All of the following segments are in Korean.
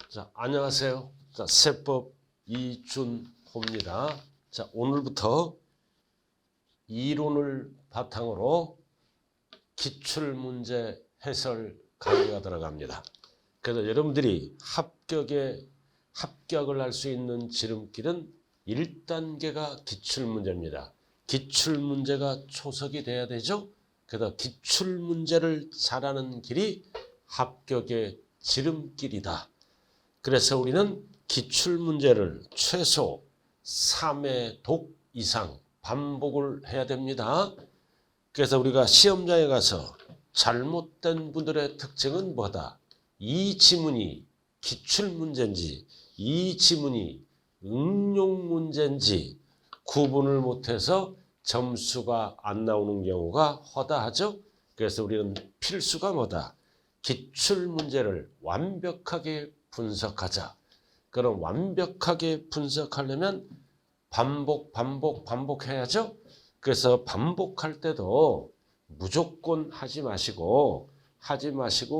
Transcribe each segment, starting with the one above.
자, 안녕하세요. 자, 세법 이준호입니다. 자, 오늘부터 이론을 바탕으로 기출문제 해설 강의가 들어갑니다. 그래서 여러분들이 합격을 할 수 있는 지름길은 1단계가 기출문제입니다. 기출문제가 초석이 돼야 되죠. 그래서 기출문제를 잘하는 길이 합격의 지름길이다. 그래서 우리는 기출문제를 최소 3회 독 이상 반복을 해야 됩니다. 그래서 우리가 시험장에 가서 잘못된 분들의 특징은 뭐다? 이 지문이 기출문제인지 이 지문이 응용문제인지 구분을 못해서 점수가 안 나오는 경우가 허다하죠. 그래서 우리는 필수가 뭐다? 기출문제를 완벽하게 분석하자. 그럼 완벽하게 분석하려면 반복해야죠. 그래서 반복할 때도 무조건 하지 마시고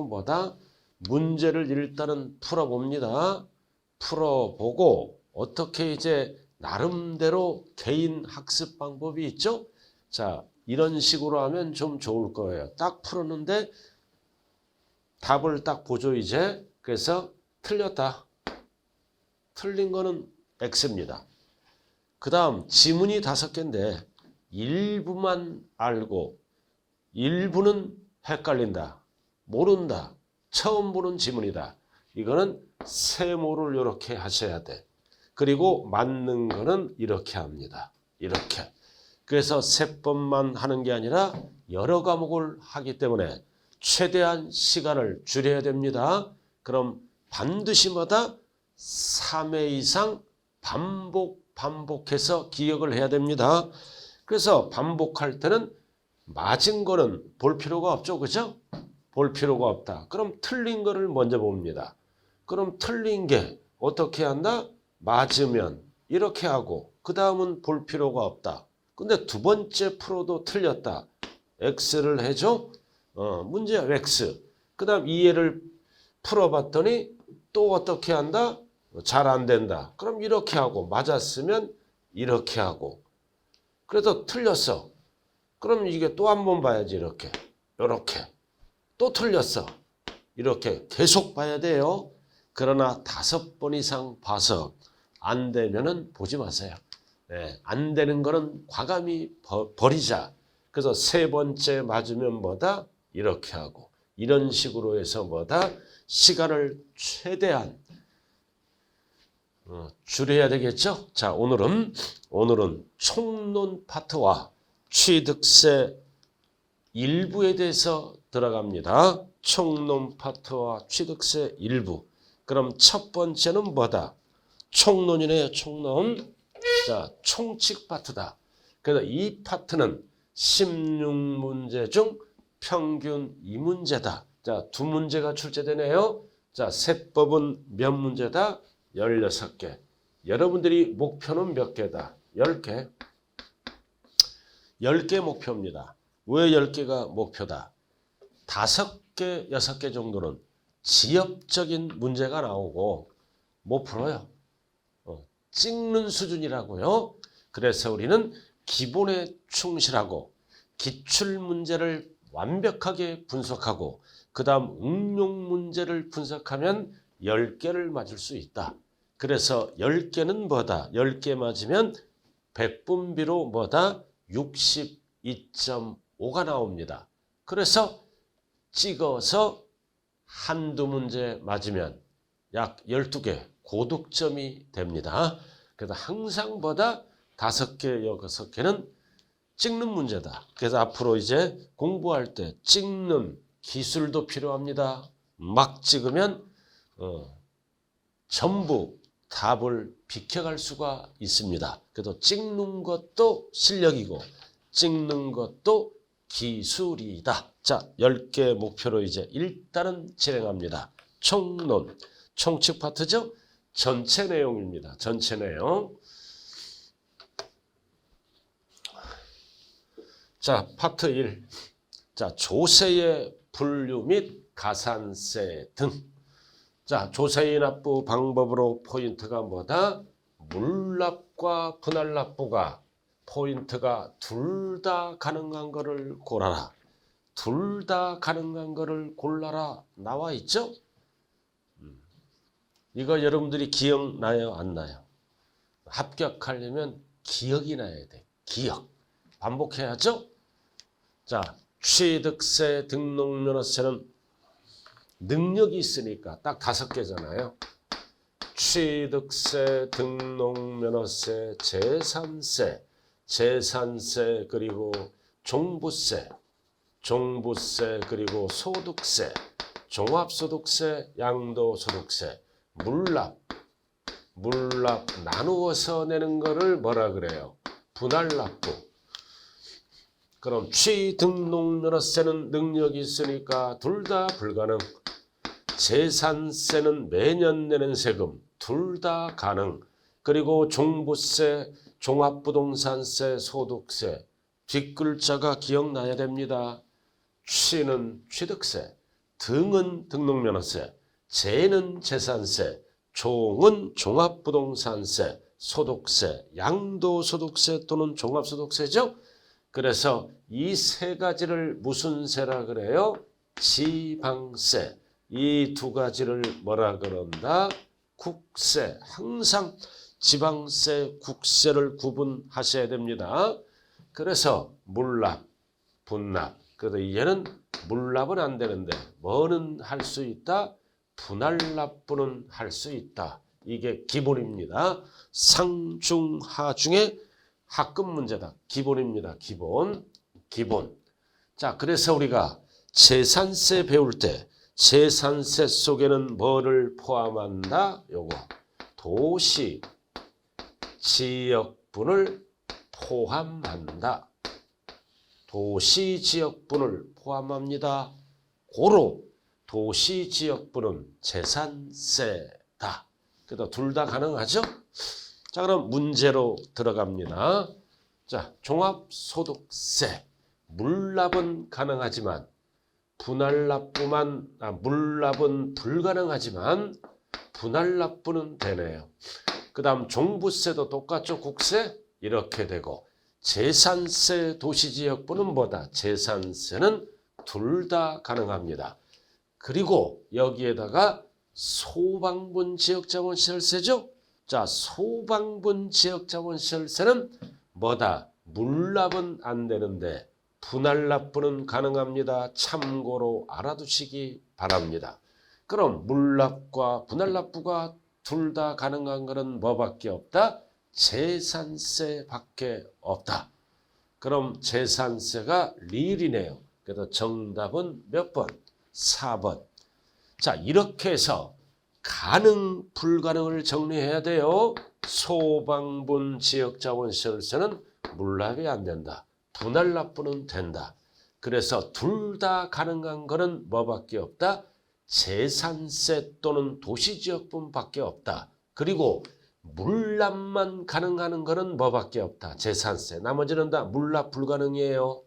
뭐다? 문제를 일단은 풀어봅니다. 풀어보고 어떻게 이제 나름대로 개인 학습 방법이 있죠. 자, 이런 식으로 하면 좀 좋을 거예요. 딱 풀었는데 답을 딱 보죠 이제. 그래서 틀렸다. 틀린 거는 X입니다. 그 다음 지문이 5개인데 일부만 알고 일부는 헷갈린다. 모른다. 처음 보는 지문이다. 이거는 세모를 이렇게 하셔야 돼. 그리고 맞는 거는 이렇게 합니다. 이렇게. 그래서 세법만 하는 게 아니라 여러 과목을 하기 때문에 최대한 시간을 줄여야 됩니다. 그럼 반드시 마다 3회 이상 반복해서 기억을 해야 됩니다. 그래서 반복할 때는 맞은 거는 볼 필요가 없죠. 그죠? 볼 필요가 없다. 그럼 틀린 거를 먼저 봅니다. 그럼 틀린 게 어떻게 한다? 맞으면 이렇게 하고 그 다음은 볼 필요가 없다. 근데 두 번째 풀어도 틀렸다. X를 해줘. 문제 X. 그 다음 이해를 풀어봤더니 또 어떻게 한다? 잘 안 된다. 그럼 이렇게 하고 맞았으면 이렇게 하고. 그래서 틀렸어. 그럼 이게 또 한 번 봐야지 이렇게. 이렇게. 또 틀렸어. 이렇게 계속 봐야 돼요. 그러나 5번 이상 봐서 안 되면은 보지 마세요. 네, 안 되는 거는 과감히 버리자. 그래서 3번째 맞으면 뭐다? 이렇게 하고. 이런 식으로 해서 뭐다? 시간을 최대한 줄여야 되겠죠? 자, 오늘은 총론 파트와 취득세 일부에 대해서 들어갑니다. 총론 파트와 취득세 일부. 그럼 첫 번째는 뭐다? 총론이네요. 총론. 자, 총칙 파트다. 그래서 이 파트는 16문제 중 평균 2문제다. 자, 2문제가 출제되네요. 자, 세법은 몇 문제다? 16개. 여러분들이 목표는 몇 개다? 10개. 10개 목표입니다. 왜 10개가 목표다? 5개, 6개 정도는 지엽적인 문제가 나오고 못 풀어요. 찍는 수준이라고요. 그래서 우리는 기본에 충실하고 기출문제를 완벽하게 분석하고 그 다음 응용문제를 분석하면 10개를 맞을 수 있다. 그래서 10개는 뭐다? 10개 맞으면 백분비로 뭐다? 62.5가 나옵니다. 그래서 찍어서 한두 문제 맞으면 약 12개 고득점이 됩니다. 그래서 항상 보다 5개, 6개는 찍는 문제다. 그래서 앞으로 이제 공부할 때 찍는 기술도 필요합니다. 막 찍으면 전부 답을 비켜갈 수가 있습니다. 그래도 찍는 것도 실력이고 찍는 것도 기술이다. 자, 10개 목표로 이제 일단은 진행합니다. 총론, 총칙 파트죠? 전체 내용입니다. 전체 내용. 자, 파트 1. 자, 조세의 분류 및 가산세 등. 자, 조세인 납부 방법으로 포인트가 뭐다? 물납과 분할납부가 포인트가 둘 다 가능한 거를 골라라. 둘 다 가능한 거를 골라라 나와 있죠? 이거 여러분들이 기억나요? 안 나요? 합격하려면 기억이 나야 돼. 기억. 반복해야죠? 자, 취득세, 등록면허세는 능력이 있으니까 딱 5개잖아요. 취득세, 등록면허세, 재산세 그리고 종부세 그리고 소득세, 종합소득세, 양도소득세, 물납 나누어서 내는 거를 뭐라 그래요? 분할납부. 그럼 취등록면허세는 능력이 있으니까 둘 다 불가능. 재산세는 매년 내는 세금 둘 다 가능. 그리고 종부세, 종합부동산세, 소득세 뒷글자가 기억나야 됩니다. 취는 취득세, 등은 등록면허세, 재는 재산세, 종은 종합부동산세, 소득세, 양도소득세 또는 종합소득세죠. 그래서 이 3가지를 무슨 세라 그래요? 지방세. 이 2가지를 뭐라 그런다? 국세. 항상 지방세, 국세를 구분하셔야 됩니다. 그래서 물납, 분납. 그래서 얘는 물납은 안 되는데 뭐는 할 수 있다? 분할납부는 할 수 있다. 이게 기본입니다. 상중하 중에 학급 문제다. 기본입니다. 기본. 자, 그래서 우리가 재산세 배울 때 재산세 속에는 뭐를 포함한다? 요거. 도시, 지역분을 포함한다. 도시, 지역분을 포함합니다. 고로 도시, 지역분은 재산세다. 그래도 둘 다 가능하죠? 자, 그럼 문제로 들어갑니다. 자, 종합소득세. 물납은 가능하지만 물납은 불가능하지만 분할납부는 되네요. 그 다음 종부세도 똑같죠. 국세 이렇게 되고 재산세 도시지역분은 뭐다? 재산세는 둘 다 가능합니다. 그리고 여기에다가 소방분 지역자원시설세죠. 자, 소방분 지역자원시설세는 뭐다? 물납은 안 되는데 분할납부는 가능합니다. 참고로 알아두시기 바랍니다. 그럼 물납과 분할납부가 둘 다 가능한 것은 뭐밖에 없다? 재산세밖에 없다. 그럼 재산세가 리일이네요. 그래서 정답은 몇 번? 4번. 자, 이렇게 해서 가능, 불가능을 정리해야 돼요. 소방분 지역자원시설세는 물납이 안 된다. 분할납부는 된다. 그래서 둘 다 가능한 거는 뭐밖에 없다? 재산세 또는 도시지역분밖에 없다. 그리고 물납만 가능한 거는 뭐밖에 없다? 재산세. 나머지는 다 물납 불가능이에요.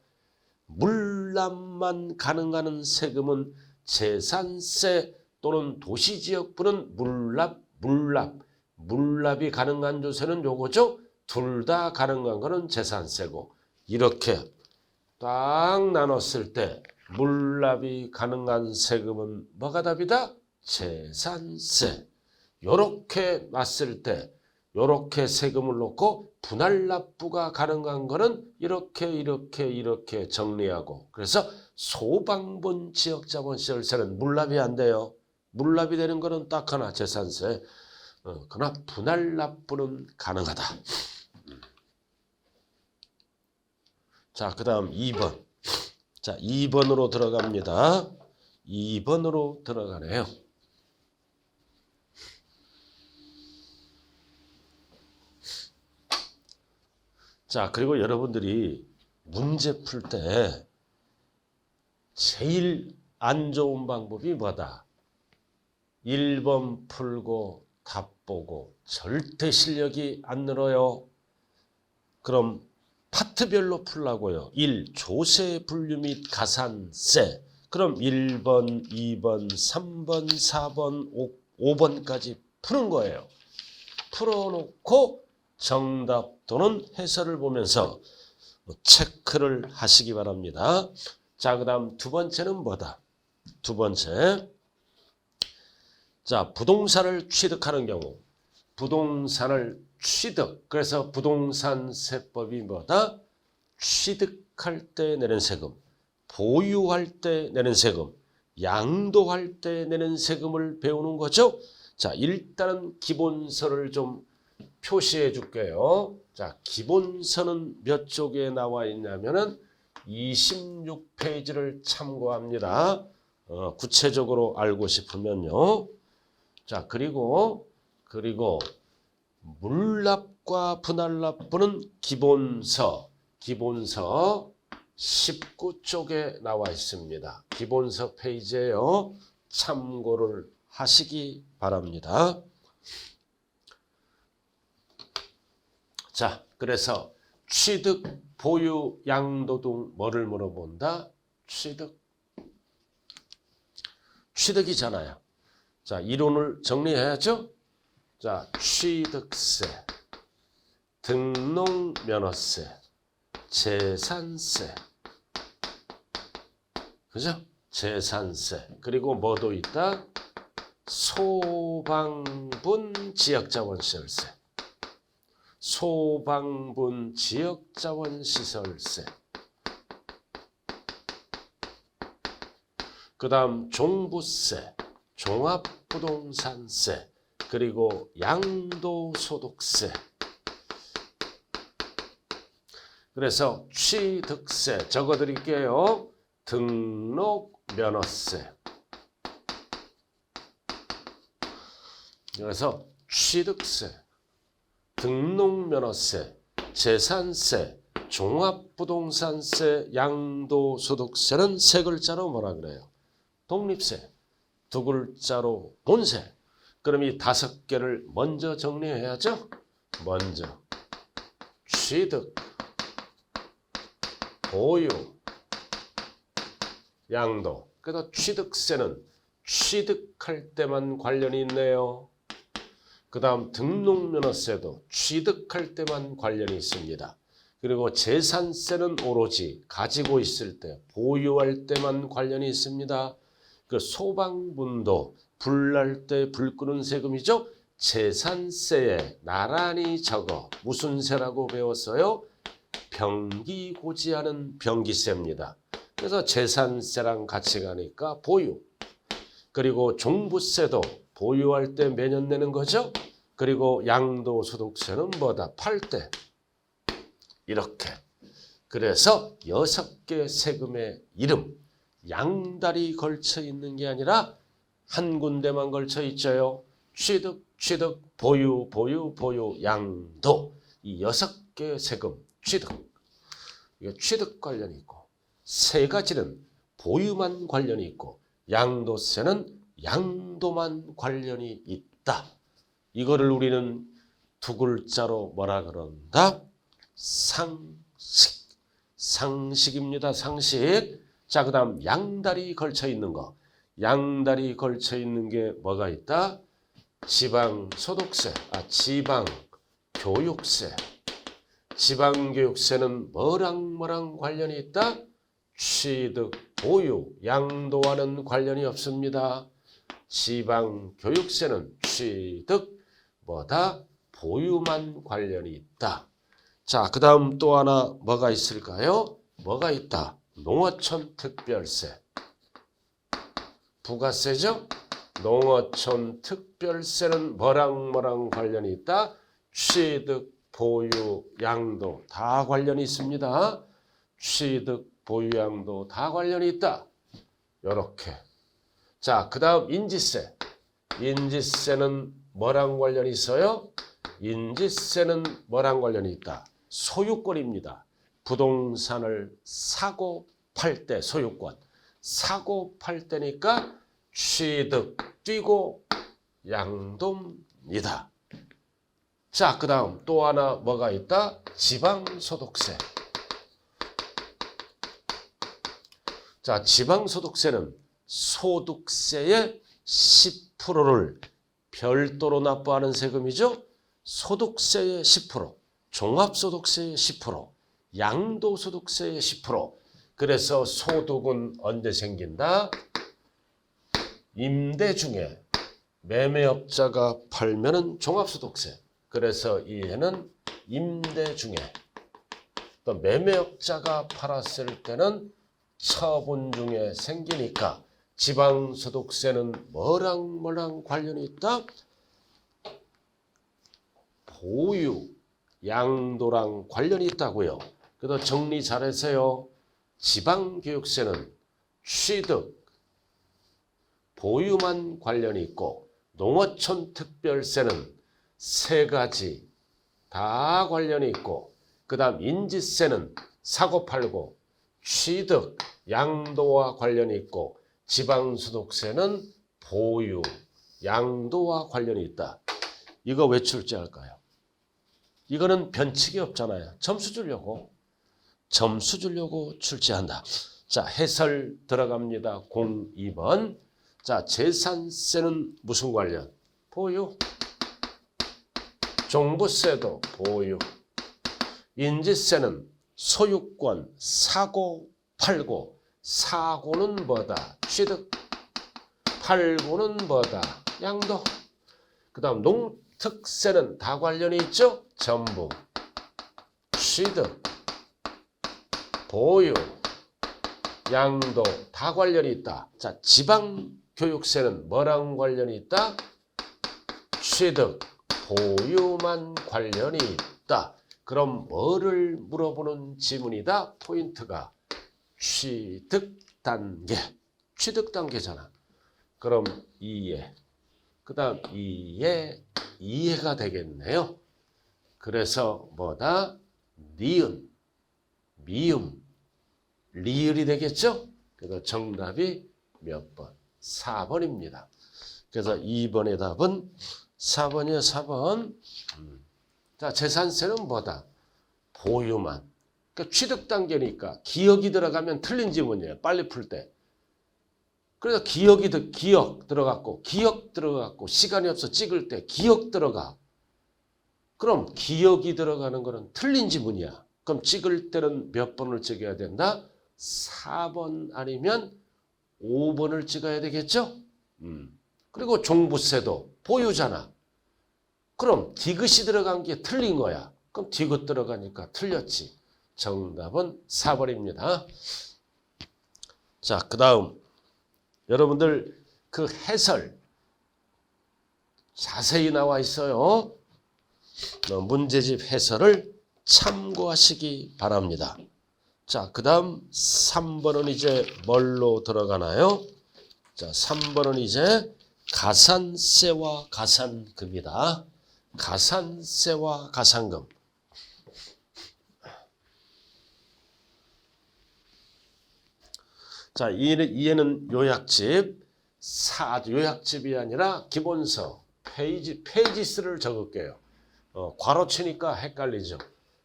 물납만 가능한 세금은 재산세 또는 도시지역분은 물납이 가능한 조세는 요거죠. 둘 다 가능한 거는 재산세고 이렇게 딱 나눴을 때 물납이 가능한 세금은 뭐가 답이다? 재산세. 요렇게 놨을 때 요렇게 세금을 놓고 분할납부가 가능한 거는 이렇게 정리하고 그래서 소방분 지역자본시설세는 물납이 안 돼요. 물납이 되는 거는 딱 하나 재산세. 그러나 분할납부는 가능하다. 자, 그 다음 2번. 자, 2번으로 들어갑니다. 2번으로 들어가네요. 자, 그리고 여러분들이 문제 풀 때 제일 안 좋은 방법이 뭐다? 1번 풀고 답 보고 절대 실력이 안 늘어요. 그럼 파트별로 풀라고요. 1. 조세 분류 및 가산세. 그럼 1번, 2번, 3번, 4번, 5번까지 푸는 거예요. 풀어놓고 정답 또는 해설을 보면서 체크를 하시기 바랍니다. 자, 그 다음 두 번째는 뭐다? 두 번째. 자, 부동산을 취득하는 경우. 부동산을 취득. 그래서 부동산 세법이 뭐다? 취득할 때 내는 세금, 보유할 때 내는 세금, 양도할 때 내는 세금을 배우는 거죠. 자, 일단은 기본서를 좀 표시해 줄게요. 자, 기본서는 몇 쪽에 나와 있냐면은 26페이지를 참고합니다. 구체적으로 알고 싶으면요. 자, 그리고 물납과 분할납부는 기본서 19쪽에 나와 있습니다. 기본서 페이지에요. 참고를 하시기 바랍니다. 자, 그래서 취득, 보유, 양도 등 뭐를 물어본다? 취득이잖아요. 자, 이론을 정리해야죠. 자, 취득세, 등록면허세, 재산세, 그죠? 재산세. 그리고 뭐도 있다? 소방분 지역자원시설세. 소방분 지역자원시설세. 그 다음 종부세, 종합부동산세, 그리고 양도소득세. 그래서 취득세 적어드릴게요. 등록면허세. 그래서 취득세, 등록면허세, 재산세, 종합부동산세, 양도소득세는 세 글자로 뭐라 그래요? 독립세. 두 글자로 본세. 그럼 이 5개를 먼저 정리해야죠. 먼저 취득, 보유, 양도. 그래서 취득세는 취득할 때만 관련이 있네요. 그 다음 등록면허세도 취득할 때만 관련이 있습니다. 그리고 재산세는 오로지 가지고 있을 때, 보유할 때만 관련이 있습니다. 그 소방분도 불날 때 불 끄는 세금이죠. 재산세에 나란히 적어 무슨 세라고 배웠어요? 병기고지하는 병기세입니다. 그래서 재산세랑 같이 가니까 보유. 그리고 종부세도 보유할 때 매년 내는 거죠. 그리고 양도소득세는 뭐다? 팔 때. 이렇게. 그래서 6개 세금의 이름, 양다리 걸쳐 있는 게 아니라 한 군데만 걸쳐 있죠요. 취득, 보유, 양도. 이 6개 세금, 취득. 이게 취득 관련이 있고, 세 가지는 보유만 관련이 있고, 양도세는 양도만 관련이 있다. 이거를 우리는 두 글자로 뭐라 그런다? 상식. 상식입니다. 상식. 자, 그 다음 양다리 걸쳐 있는 거. 양다리 걸쳐 있는 게 뭐가 있다? 지방소득세, 지방교육세. 지방교육세는 뭐랑 관련이 있다? 취득, 보유, 양도와는 관련이 없습니다. 지방교육세는 취득, 뭐다? 보유만 관련이 있다. 자, 그 다음 또 하나 뭐가 있을까요? 뭐가 있다? 농어촌 특별세. 부가세죠? 농어촌 특별세는 뭐랑 관련이 있다? 취득, 보유, 양도 다 관련이 있습니다. 취득, 보유, 양도 다 관련이 있다. 요렇게. 자, 그 다음 인지세. 인지세는 뭐랑 관련이 있어요? 인지세는 뭐랑 관련이 있다? 소유권입니다. 부동산을 사고 팔 때 소유권. 사고 팔 때니까 취득, 뛰고 양도입니다. 자, 그 다음 또 하나 뭐가 있다? 지방소득세. 자, 지방소득세는 소득세의 10%를 별도로 납부하는 세금이죠. 소득세의 10%, 종합소득세의 10%, 양도소득세의 10%. 그래서 소득은 언제 생긴다? 임대 중에 매매업자가 팔면은 종합소득세. 그래서 이해는 임대 중에 또 매매업자가 팔았을 때는 처분 중에 생기니까 지방소득세는 뭐랑 관련이 있다? 보유, 양도랑 관련이 있다고요. 그래도 정리 잘하세요. 지방교육세는 취득, 보유만 관련이 있고 농어촌 특별세는 세 가지 다 관련이 있고 그 다음 인지세는 사고팔고 취득, 양도와 관련이 있고 지방소득세는 보유, 양도와 관련이 있다. 이거 왜 출제할까요? 이거는 변칙이 없잖아요. 점수 주려고 출제한다. 자, 해설 들어갑니다. 02번. 자, 재산세는 무슨 관련? 보유. 종부세도 보유. 인지세는 소유권, 사고, 팔고. 사고는 뭐다? 취득. 팔고는 뭐다? 양도. 그 다음 농특세는 다 관련이 있죠? 전부. 취득, 보유, 양도 다 관련이 있다. 자, 지방교육세는 뭐랑 관련이 있다? 취득, 보유만 관련이 있다. 그럼 뭐를 물어보는 지문이다? 포인트가 취득단계. 취득단계잖아. 그럼 이해. 그 다음 이해가 되겠네요. 그래서 뭐다? 니은, 미음, 리을이 되겠죠? 그래서 정답이 몇 번? 4번입니다. 그래서 2번의 답은 4번이에요. 4번. 자, 재산세는 뭐다? 보유만. 그러니까 취득 단계니까 기억이 들어가면 틀린 지문이에요. 빨리 풀 때. 그래서 기억 들어갔고 시간이 없어 찍을 때 기억 들어가. 그럼 기억이 들어가는 거는 틀린 지문이야. 그럼 찍을 때는 몇 번을 찍어야 된다? 4번 아니면 5번을 찍어야 되겠죠? 그리고 종부세도 보유잖아. 그럼 디귿이 들어간 게 틀린 거야. 그럼 디귿 들어가니까 틀렸지. 정답은 4번입니다. 자, 그 다음 여러분들 그 해설 자세히 나와 있어요. 문제집 해설을 참고하시기 바랍니다. 자, 그 다음 3번은 이제 뭘로 들어가나요? 자, 3번은 이제 가산세와 가산금이다. 가산세와 가산금. 자, 이해는 요약집. 요약집이 아니라 기본서. 페이지 수를 적을게요. 괄호 치니까 헷갈리죠.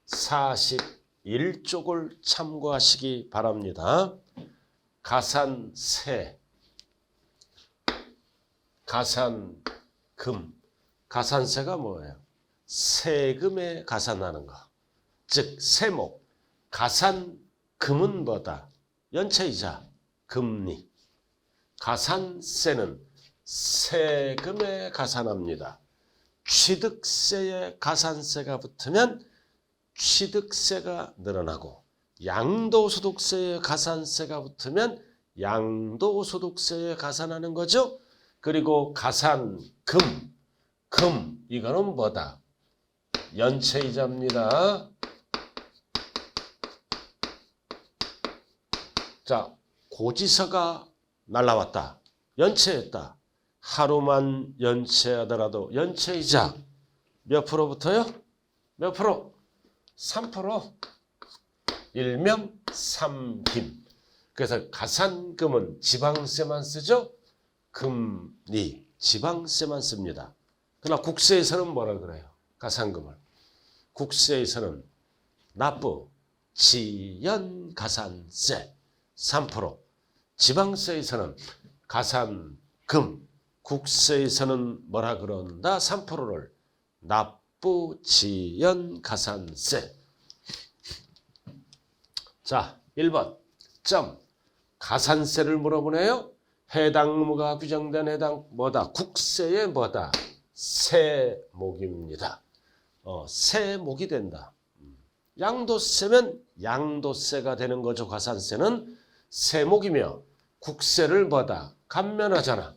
41쪽을 참고하시기 바랍니다. 가산세, 가산금. 가산세가 뭐예요? 세금에 가산하는 거. 즉 세목. 가산금은 뭐다? 연체이자, 금리. 가산세는 세금에 가산합니다. 취득세에 가산세가 붙으면 취득세가 늘어나고 양도소득세에 가산세가 붙으면 양도소득세에 가산하는 거죠. 그리고 가산금, 이거는 뭐다? 연체이자입니다. 자, 고지서가 날라왔다. 연체했다. 하루만 연체하더라도 연체이자 몇 프로부터요? 몇 프로? 3%. 일명 3김. 그래서 가산금은 지방세만 쓰죠? 금리, 지방세만 씁니다. 그러나 국세에서는 뭐라 그래요? 가산금을. 국세에서는 납부, 지연가산세 3%. 지방세에서는 가산금, 국세에서는 뭐라 그런다? 3%를 납부, 지연, 가산세. 자, 1번 점. 가산세를 물어보네요. 해당 의무가 규정된 해당 뭐다? 국세의 뭐다? 세목입니다. 세목이 된다. 양도세면 양도세가 되는 거죠. 가산세는 세목이며 국세를 뭐다? 감면하잖아.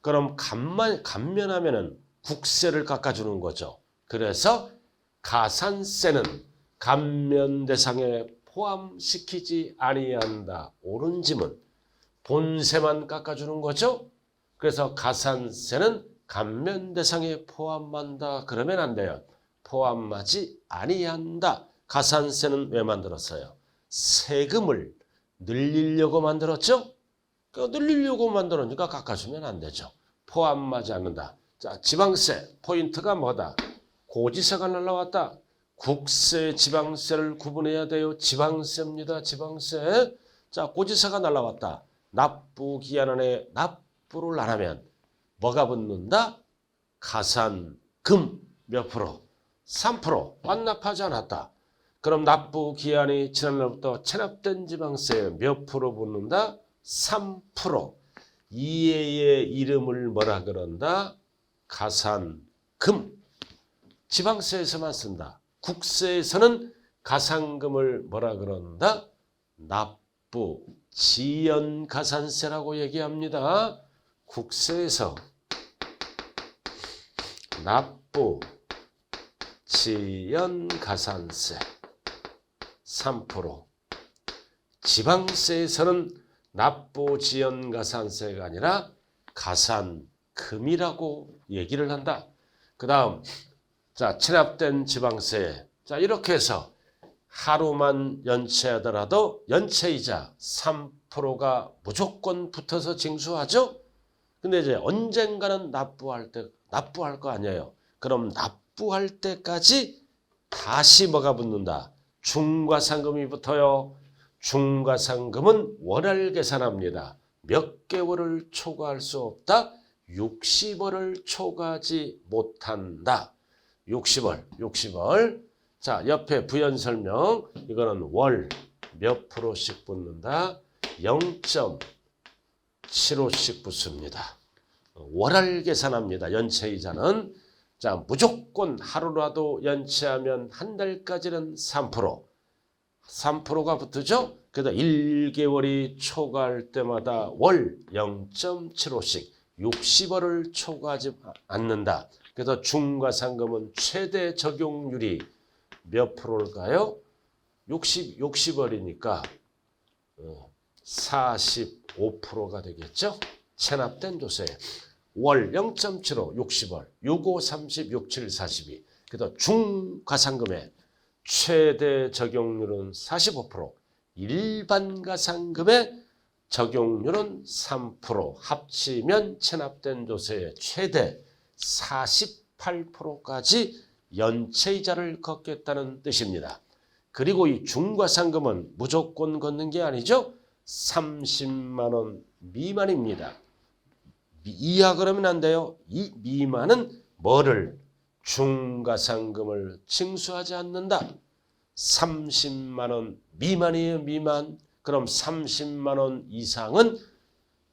그럼 감면하면은 국세를 깎아주는 거죠. 그래서 가산세는 감면 대상에 포함시키지 아니한다. 옳은 지문. 본세만 깎아주는 거죠. 그래서 가산세는 감면 대상에 포함한다. 그러면 안 돼요. 포함하지 아니한다. 가산세는 왜 만들었어요? 세금을 늘리려고 만들었죠. 늘리려고 만들었으니까 깎아주면 안 되죠. 포함하지 않는다. 자, 지방세 포인트가 뭐다? 고지서가 날라왔다. 국세, 지방세를 구분해야 돼요. 지방세입니다. 지방세. 자, 고지서가 날라왔다. 납부 기한 안에 납부를 안 하면 뭐가 붙는다? 가산금 몇 프로? 3% 완납하지 않았다. 그럼 납부 기한이 지난 날부터 체납된 지방세 몇 프로 붙는다? 3%. 이해의 이름을 뭐라 그런다? 가산금. 지방세에서만 쓴다. 국세에서는 가산금을 뭐라 그런다? 납부, 지연 가산세라고 얘기합니다. 국세에서 납부, 지연 가산세 3%. 지방세에서는 납부, 지연 가산세가 아니라 가산금이라고 얘기를 한다. 그 다음 자, 체납된 지방세. 자, 이렇게 해서 하루만 연체하더라도 연체이자 3%가 무조건 붙어서 징수하죠. 근데 이제 언젠가는 납부할 거 아니에요. 그럼 납부할 때까지 다시 뭐가 붙는다? 중과상금이 붙어요. 중과상금은 월할 계산합니다. 몇 개월을 초과할 수 없다? 60월을 초과하지 못한다. 60월. 자, 옆에 부연 설명. 이거는 월 몇 프로씩 붙는다? 0.75씩 붙습니다. 월할 계산합니다. 연체이자는. 자, 무조건 하루라도 연체하면 한 달까지는 3%. 3%가 붙죠? 그래서 1개월이 초과할 때마다 월 0.75씩 60월을 초과하지 않는다. 그래서 중과상금은 최대 적용률이 몇 프로일까요? 60월이니까 45%가 되겠죠? 체납된 조세. 월 0.75, 60월, 65, 30, 67, 42. 그래서 중과상금의 최대 적용률은 45%, 일반 가상금의 적용률은 3%, 합치면 체납된 조세의 최대 48%까지 연체이자를 걷겠다는 뜻입니다. 그리고 이 중과상금은 무조건 걷는 게 아니죠. 30만 원 미만입니다. 이하 그러면 안 돼요. 이 미만은 뭐를? 중과상금을 징수하지 않는다. 30만 원 미만이에요. 미만. 그럼 30만 원 이상은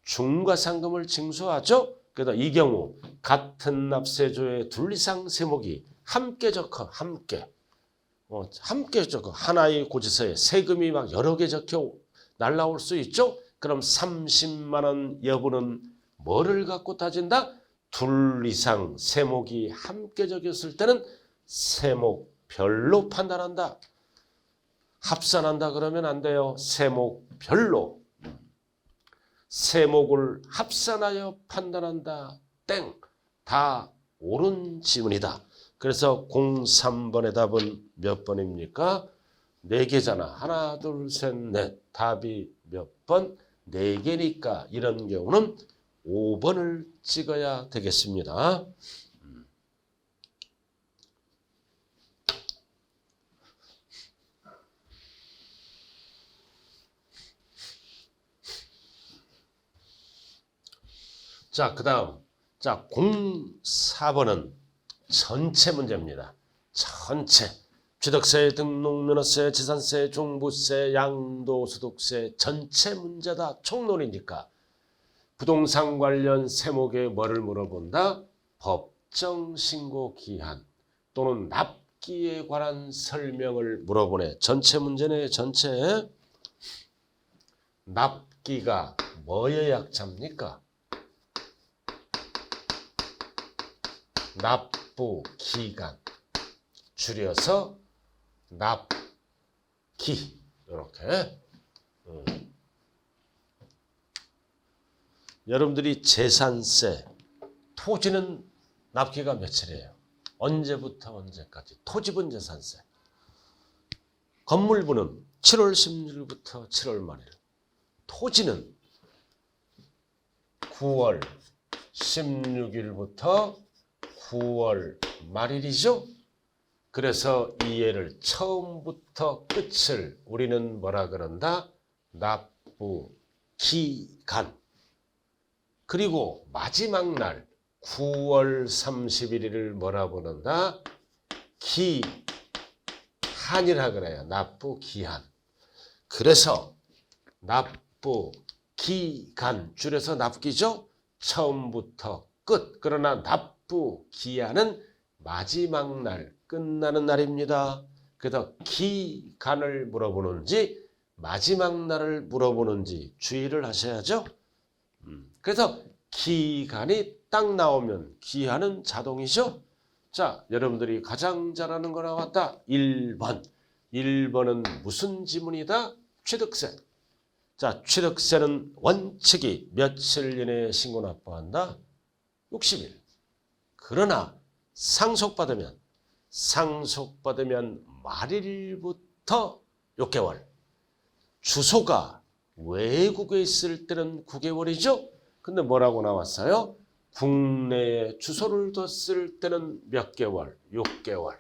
중과상금을 징수하죠. 그래서 이 경우 같은 납세조의 둘 이상 세목이 함께 적혀 함께 적혀 하나의 고지서에 세금이 막 여러 개 적혀 날라올 수 있죠. 그럼 30만 원 여부는 뭐를 갖고 따진다? 둘 이상 세목이 함께 적였을 때는 세목별로 판단한다. 합산한다 그러면 안 돼요. 세목별로. 세목을 합산하여 판단한다. 땡. 다 옳은 지문이다. 그래서 03번의 답은 몇 번입니까? 4개잖아. 하나, 둘, 셋, 넷. 답이 몇 번? 4개니까 이런 경우는 5번을 찍어야 되겠습니다. 자, 그 다음. 자, 04번은 전체 문제입니다. 전체. 취득세, 등록면허세, 재산세, 종부세, 양도소득세 전체 문제다. 총론이니까. 부동산 관련 세목에 뭐를 물어본다? 법정신고기한 또는 납기에 관한 설명을 물어보네. 전체 문제네. 전체. 납기가 뭐의 약자입니까? 납부기간. 줄여서 납기. 이렇게. 여러분들이 재산세, 토지는 납기가 며칠이에요? 언제부터 언제까지? 토지분 재산세. 건물부는 7월 16일부터 7월 말일. 토지는 9월 16일부터 9월 말일이죠. 그래서 이 예를 처음부터 끝을 우리는 뭐라 그런다? 납부기간. 그리고 마지막 날 9월 31일을 뭐라 부른다? 기한이라 그래요. 납부기한. 그래서 납부기간 줄여서 납기죠. 처음부터 끝. 그러나 납부기한은 마지막 날, 끝나는 날입니다. 그래서 기간을 물어보는지 마지막 날을 물어보는지 주의를 하셔야죠. 그래서 기간이 딱 나오면 기한은 자동이죠. 자, 여러분들이 가장 잘 아는 거 나왔다. 1번. 1번은 무슨 지문이다? 취득세. 자, 취득세는 원칙이 며칠 이내에 신고 납부한다? 60일. 그러나 상속받으면 말일부터 6개월. 주소가 외국에 있을 때는 9개월이죠. 근데 뭐라고 나왔어요? 국내에 주소를 뒀을 때는 몇 개월? 6개월.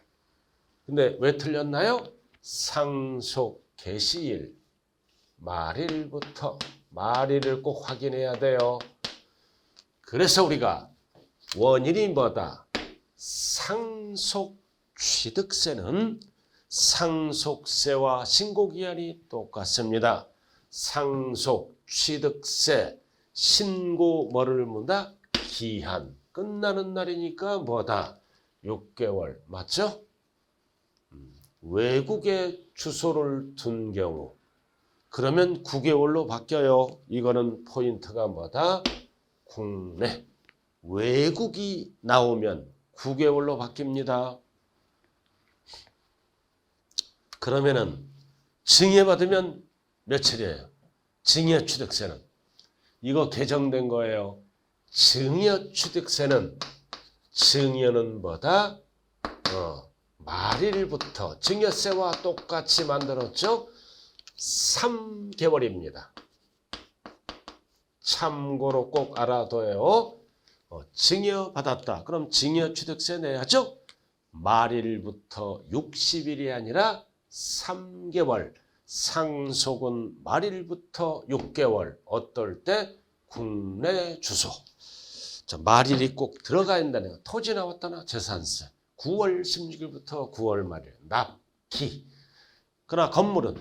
근데 왜 틀렸나요? 상속 개시일 말일부터. 말일을 꼭 확인해야 돼요. 그래서 우리가 원인이 뭐다? 상속 취득세는 상속세와 신고기한이 똑같습니다. 상속 취득세 신고 뭐를 묻다? 기한. 끝나는 날이니까 뭐다? 6개월. 맞죠? 외국에 주소를 둔 경우 그러면 9개월로 바뀌어요. 이거는 포인트가 뭐다? 국내. 외국이 나오면 9개월로 바뀝니다. 그러면은 증여받으면 며칠이에요? 증여취득세는. 이거 개정된 거예요. 증여취득세는 증여는 뭐다? 말일부터 증여세와 똑같이 만들었죠? 3개월입니다. 참고로 꼭 알아둬요. 증여받았다. 그럼 증여취득세 내야죠? 말일부터 60일이 아니라 3개월. 상속은 말일부터 6개월. 어떨 때? 국내 주소. 자, 말일이 꼭 들어가야 된다네요. 토지 나왔다나 재산세. 9월 16일부터 9월 말일. 납기. 그러나 건물은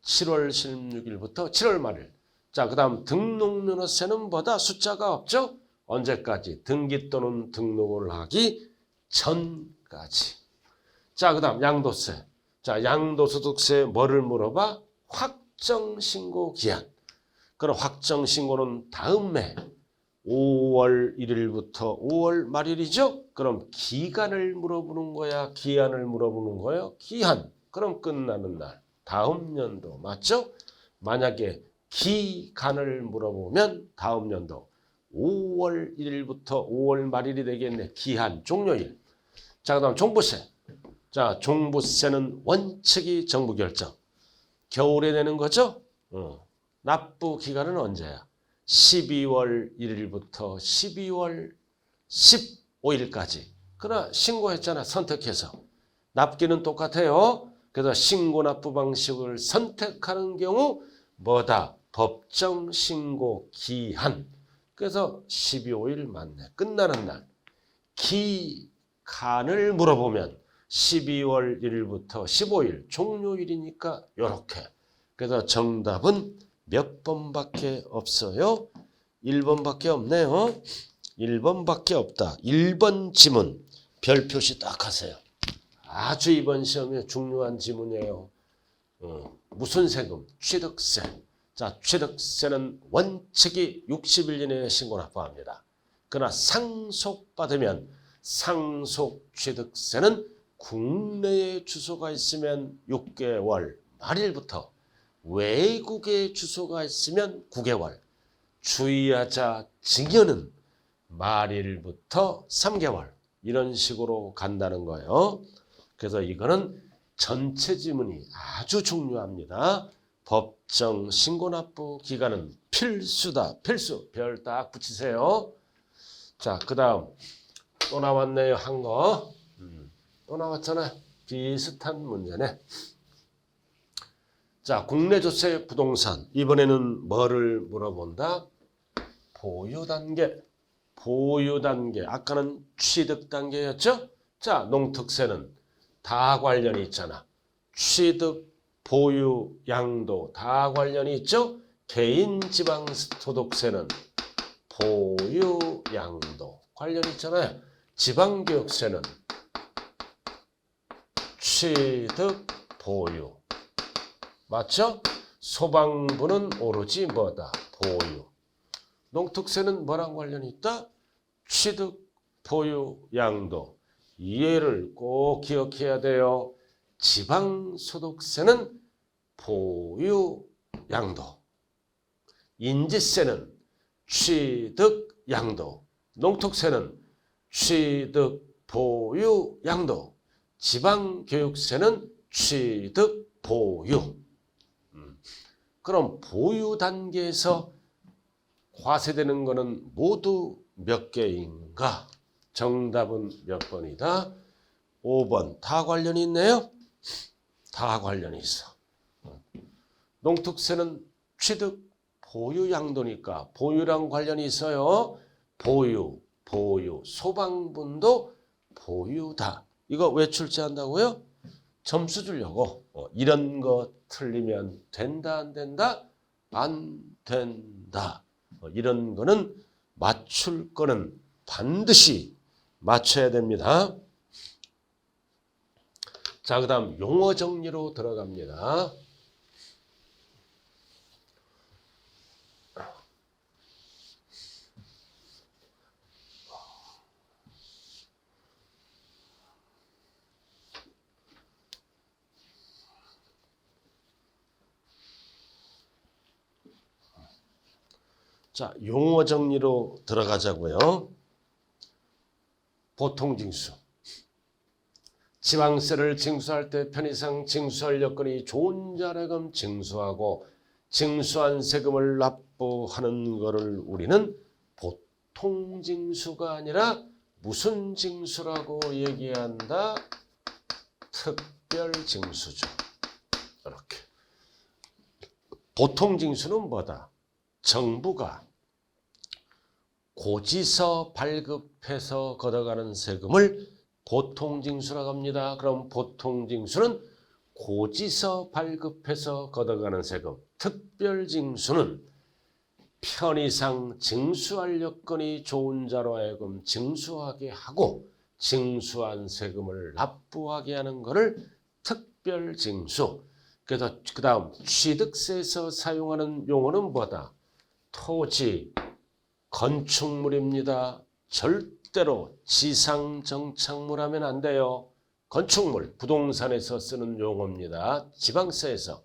7월 16일부터 7월 말일. 자, 그 다음 등록면허세는 뭐다? 숫자가 없죠? 언제까지? 등기 또는 등록을 하기 전까지. 자, 그 다음 양도세. 자, 양도소득세 뭐를 물어봐? 확정신고기한. 그럼 확정신고는 다음 해 5월 1일부터 5월 말일이죠? 그럼 기간을 물어보는 거야? 기한을 물어보는 거예요? 기한. 그럼 끝나는 날. 다음 연도. 맞죠? 만약에 기간을 물어보면 다음 연도 5월 1일부터 5월 말일이 되겠네. 기한, 종료일. 자, 그 다음 종부세. 자, 종부세는 원칙이 정부 결정. 겨울에 내는 거죠? 납부 기간은 언제야? 12월 1일부터 12월 15일까지. 그러나 신고했잖아. 선택해서. 납기는 똑같아요. 그래서 신고 납부 방식을 선택하는 경우 뭐다? 법정 신고 기한. 그래서 12호일 맞네. 끝나는 날. 기간을 물어보면 12월 1일부터 15일 종료일이니까 요렇게. 그래서 정답은 몇 번밖에 없어요? 1번밖에 없네요. 1번밖에 없다. 1번 지문 별 표시 딱 하세요. 아주 이번 시험에 중요한 지문이에요. 무슨 세금? 취득세. 자, 취득세는 원칙이 60일 이내에 신고 납부합니다. 그러나 상속받으면 상속취득세는 국내에 주소가 있으면 6개월 말일부터, 외국에 주소가 있으면 9개월, 주의하자 증여는 말일부터 3개월, 이런 식으로 간다는 거예요. 그래서 이거는 전체 지문이 아주 중요합니다. 법정 신고납부 기간은 필수다. 필수. 별 딱 붙이세요. 자, 그 다음 또 나왔네요. 한 거. 또 나왔잖아요. 비슷한 문제네. 자, 국내 조세 부동산. 이번에는 뭐를 물어본다? 보유 단계. 보유 단계. 아까는 취득 단계였죠? 자, 농특세는 다 관련이 있잖아. 취득, 보유, 양도 다 관련이 있죠? 개인 지방소득세는 보유, 양도 관련이 있잖아요. 지방교육세는 취득, 보유. 맞죠? 소방부는 오로지 뭐다? 보유. 농특세는 뭐랑 관련이 있다? 취득, 보유, 양도. 이해를 꼭 기억해야 돼요. 지방소득세는 보유, 양도. 인지세는 취득, 양도. 농특세는 취득, 보유, 양도. 지방교육세는 취득, 보유. 그럼 보유 단계에서 과세되는 거는 모두 몇 개인가? 정답은 몇 번이다? 5번. 다 관련이 있네요? 다 관련이 있어. 농특세는 취득, 보유, 양도니까 보유랑 관련이 있어요. 보유, 보유. 소방분도 보유다. 이거 왜 출제한다고요? 점수 주려고. 이런 거 틀리면 된다, 안 된다? 안 된다. 이런 거는 맞출 거는 반드시 맞춰야 됩니다. 자, 그 다음 용어 정리로 들어갑니다. 자, 용어 정리로 들어가자고요. 보통징수. 지방세를 징수할 때 편의상 징수할 여건이 좋은 자라금 징수하고 징수한 세금을 납부하는 것을 우리는 보통징수가 아니라 무슨 징수라고 얘기한다? 특별징수죠. 이렇게. 보통징수는 뭐다? 정부가 고지서 발급해서 걷어가는 세금을 보통징수라고 합니다. 그럼 보통징수는 고지서 발급해서 걷어가는 세금, 특별징수는 편의상 징수할 여건이 좋은 자로 하여금 징수하게 하고 징수한 세금을 납부하게 하는 것을 특별징수. 그래서 그 다음 취득세에서 사용하는 용어는 뭐다? 토지, 건축물입니다. 절대로 지상정착물 하면 안 돼요. 건축물, 부동산에서 쓰는 용어입니다. 지방세에서.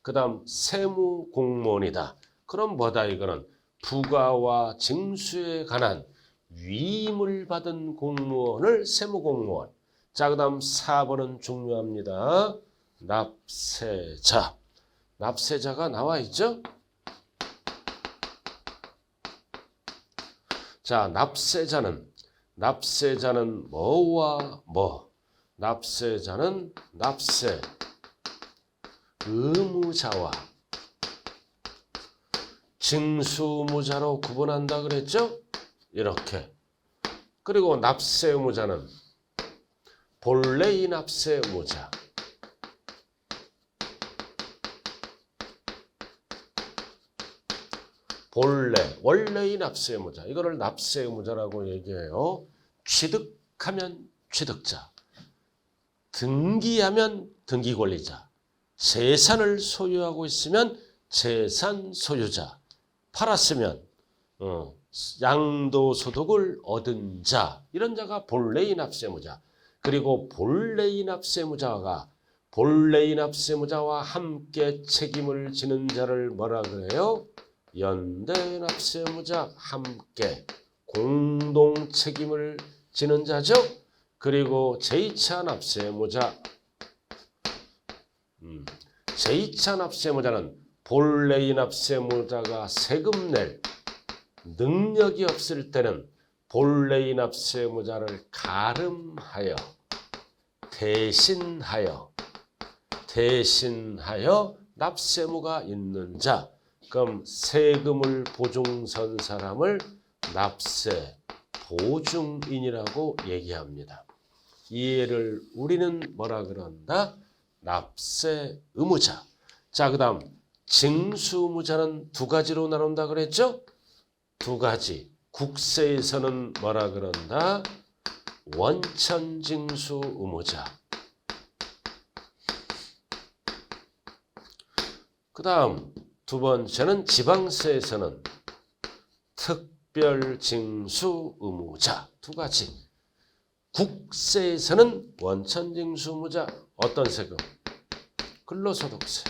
그 다음 세무공무원이다. 그럼 뭐다 이거는? 부가와 징수에 관한 위임을 받은 공무원을 세무공무원. 자, 그 다음 4번은 중요합니다. 납세자. 납세자가 나와 있죠? 자, 납세자는 뭐와 뭐? 납세자는 납세 의무자와 징수의무자로 구분한다 그랬죠? 이렇게. 그리고 납세의무자는 본래의 납세의무자, 원래의 납세의무자, 이거를 납세의무자라고 얘기해요. 취득하면 취득자, 등기하면 등기권리자, 재산을 소유하고 있으면 재산 소유자, 팔았으면 양도소득을 얻은 자, 이런 자가 본래의 납세의무자. 그리고 본래의 납세의무자가 본래의 납세의무자와 함께 책임을 지는 자를 뭐라 그래요? 연대 납세의무자, 함께 공동 책임을 지는 자죠. 그리고 제2차 납세의무자, 제2차 납세의무자는 본래의 납세의무자가 세금 낼 능력이 없을 때는 본래의 납세의무자를 가름하여 대신하여 납세의무가 있는 자, 그럼 세금을 보증선 사람을 납세 보증인이라고 얘기합니다. 이해를 우리는 뭐라 그런다? 납세 의무자. 자, 그 다음 징수의무자는 두 가지로 나눈다 그랬죠? 두 가지. 국세에서는 뭐라 그런다? 원천징수 의무자. 그 다음 두 번째는 지방세에서는 특별징수 의무자. 두 가지. 국세에서는 원천징수 의무자. 어떤 세금? 근로소득세.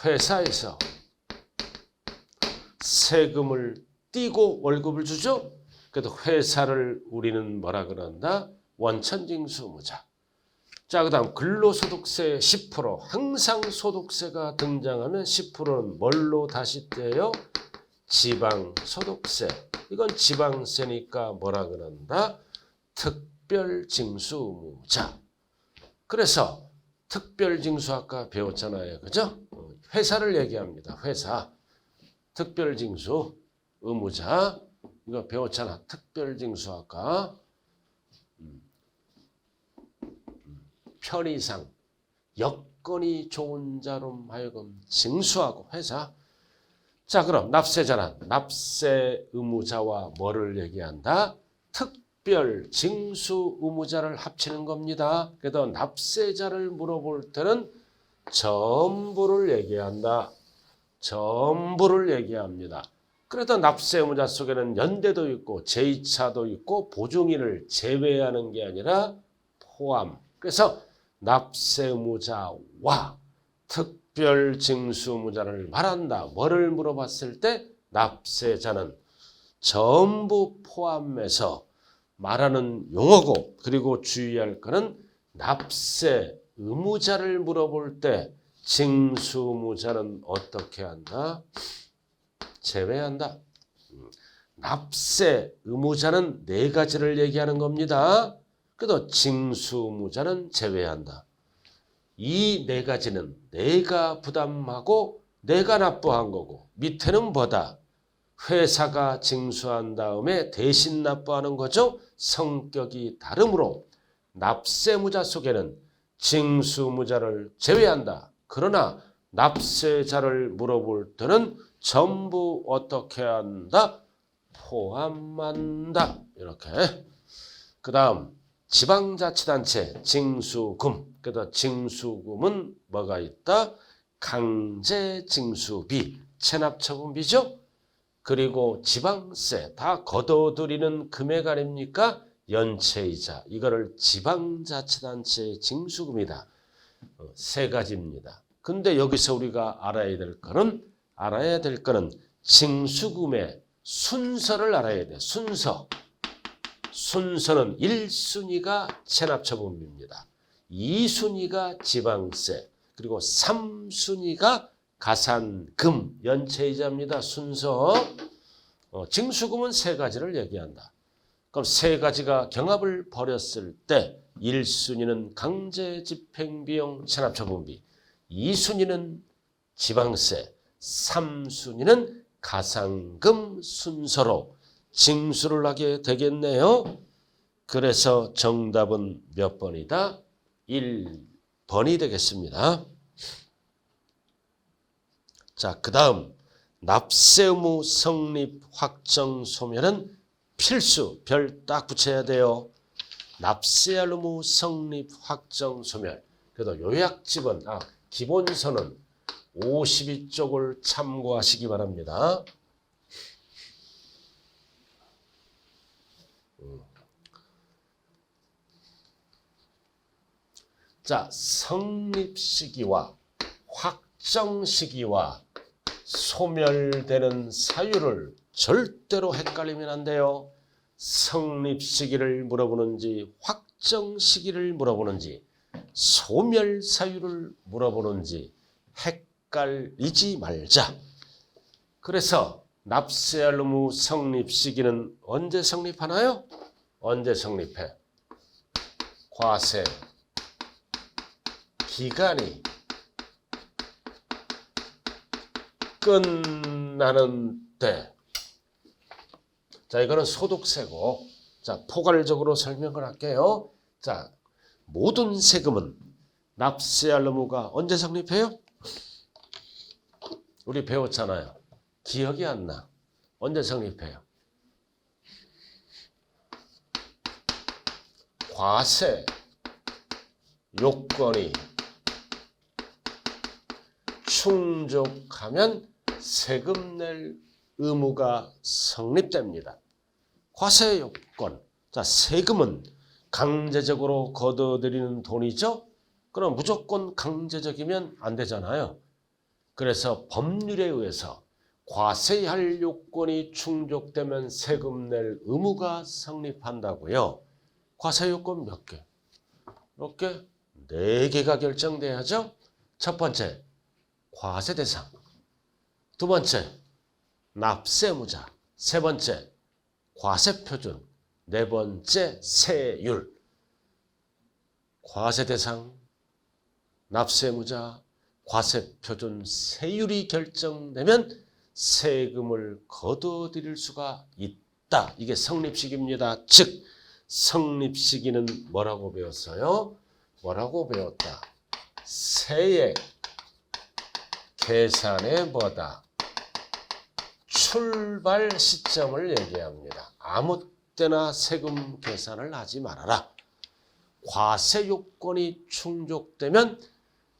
회사에서 세금을 떼고 월급을 주죠. 그래도 회사를 우리는 뭐라 그런다? 원천징수 의무자. 자, 그 다음 근로소득세 10%. 항상 소득세가 등장하면 10%는 뭘로 다시 떼요? 지방소득세. 이건 지방세니까 뭐라 그런다? 특별징수 의무자. 그래서 특별징수 아까 배웠잖아요. 그죠? 회사를 얘기합니다. 회사. 특별징수 의무자. 이거 배웠잖아. 특별징수 아까. 편의상 여건이 좋은 자로 하여금 징수하고 회사. 자, 그럼 납세자는 납세 의무자와 뭐를 얘기한다? 특별징수 의무자를 합치는 겁니다. 그래서 납세자를 물어볼 때는 전부를 얘기한다. 전부를 얘기합니다. 그래도 납세 의무자 속에는 연대도 있고 제2차도 있고 보증인을 제외하는 게 아니라 포함. 그래서 납세 의무자와 특별징수 의무자를 말한다. 뭐를 물어봤을 때 납세자는 전부 포함해서 말하는 용어고, 그리고 주의할 것은 납세 의무자를 물어볼 때 징수 의무자는 어떻게 한다? 제외한다. 납세 의무자는 네 가지를 얘기하는 겁니다. 그래도 징수 의무자는 제외한다. 이 네 가지는 내가 부담하고 내가 납부한 거고, 밑에는 뭐다? 회사가 징수한 다음에 대신 납부하는 거죠. 성격이 다르므로 납세의무자 속에는 징수 의무자를 제외한다. 그러나 납세자를 물어볼 때는 전부 어떻게 한다? 포함한다. 이렇게. 그 다음 지방자치단체 징수금. 그래서 징수금은 뭐가 있다? 강제징수비, 체납처분비죠. 그리고 지방세, 다 걷어들이는 금액 아닙니까? 연체이자. 이거를 지방자치단체 징수금이다. 세 가지입니다. 근데 여기서 우리가 알아야 될 거는 징수금의 순서를 알아야 돼. 순서는 1순위가 체납처분비입니다. 2순위가 지방세, 그리고 3순위가 가산금, 연체이자입니다. 순서. 징수금은 세 가지를 얘기한다. 그럼 세 가지가 경합을 벌였을 때 1순위는 강제집행비용 체납처분비, 2순위는 지방세, 3순위는 가상금 순서로 징수를 하게 되겠네요. 그래서 정답은 몇 번이다? 1번이 되겠습니다. 자, 그 다음 납세 의무 성립 확정 소멸은 필수. 별 딱 붙여야 돼요. 납세할 의무 성립 확정 소멸. 그래도 요약집은 기본서는 52쪽을 참고하시기 바랍니다. 자, 성립 시기와 확정 시기와 소멸되는 사유를 절대로 헷갈리면 안 돼요. 성립 시기를 물어보는지 확정 시기를 물어보는지 소멸 사유를 물어보는지 헷갈리지 말자. 그래서 납세할 의무 성립 시기는 언제 성립하나요? 언제 성립해? 과세 기간이 끝나는 때. 자, 이거는 소득세고, 자, 포괄적으로 설명을 할게요. 자, 모든 세금은 납세할 의무가 언제 성립해요? 우리 배웠잖아요. 기억이 안 나. 언제 성립해요? 과세 요건이 충족하면 세금 낼 의무가 성립됩니다. 과세 요건. 자, 세금은 강제적으로 걷어들이는 돈이죠. 그럼 무조건 강제적이면 안 되잖아요. 그래서 법률에 의해서 과세할 요건이 충족되면 세금 낼 의무가 성립한다고요. 과세 요건 몇 개? 몇 개? 4개가 결정돼야죠. 첫 번째, 과세 대상. 두 번째, 납세무자. 세 번째, 과세 표준. 네 번째, 세율. 과세 대상, 납세무자, 과세 표준, 세율이 결정되면 세금을 거둬들일 수가 있다. 이게 성립시기입니다. 즉 성립시기는 뭐라고 배웠어요? 뭐라고 배웠다? 세액 계산의 뭐다? 출발 시점을 얘기합니다. 아무 때나 세금 계산을 하지 말아라. 과세 요건이 충족되면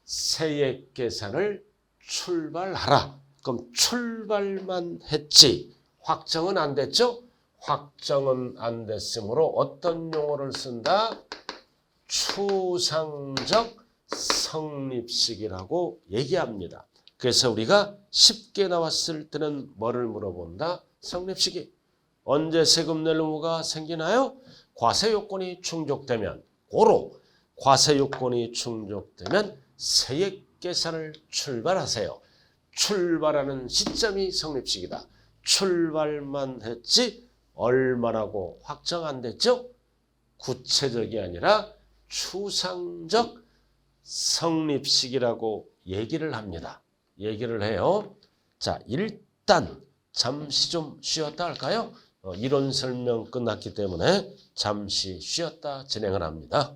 세액 계산을 출발하라. 그럼 출발만 했지 확정은 안 됐죠? 확정은 안 됐으므로 어떤 용어를 쓴다? 추상적 성립시기라고 얘기합니다. 그래서 우리가 쉽게 나왔을 때는 뭐를 물어본다? 성립시기. 언제 세금 낼 의무가 생기나요? 과세 요건이 충족되면, 고로 과세 요건이 충족되면 세액 계산을 출발하세요. 출발하는 시점이 성립시기다. 출발만 했지 얼마라고 확정 안 됐죠? 구체적이 아니라 추상적 성립시기라고 얘기를 합니다. 얘기를 해요. 자, 일단 잠시 좀 쉬었다 할까요? 이론 설명 끝났기 때문에 잠시 쉬었다 진행을 합니다.